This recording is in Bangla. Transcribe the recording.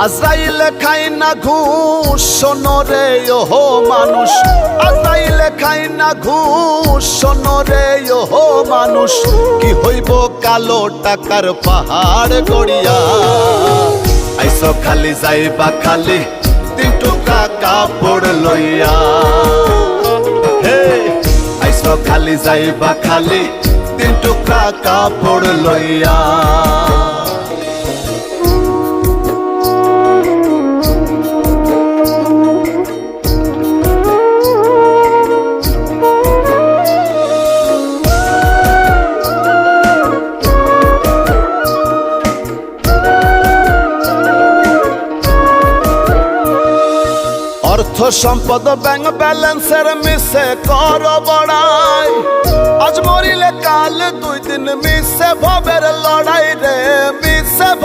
আজরাইলে খাই না ঘুষ শোনো রে ওহো মানুষ, আজরাইলে খাই না ঘুষ শোনো রে ওহো মানুষ। কি হইব কালো টাকার পাহাড় গড়িয়া, আইসো খালি যাইবা খালি 3 টুকরা কাপড় লইয়া। হে আইসো খালি যাইবা খালি 3 টুকরা কাপড় লইয়া। অর্থ সম্পদ ব্যাংক ব্যালেন্সের মিশে কর বড়াই, আজ মরিলে কাল 2 দিন মিশে ভবের লড়াই রে মিশে।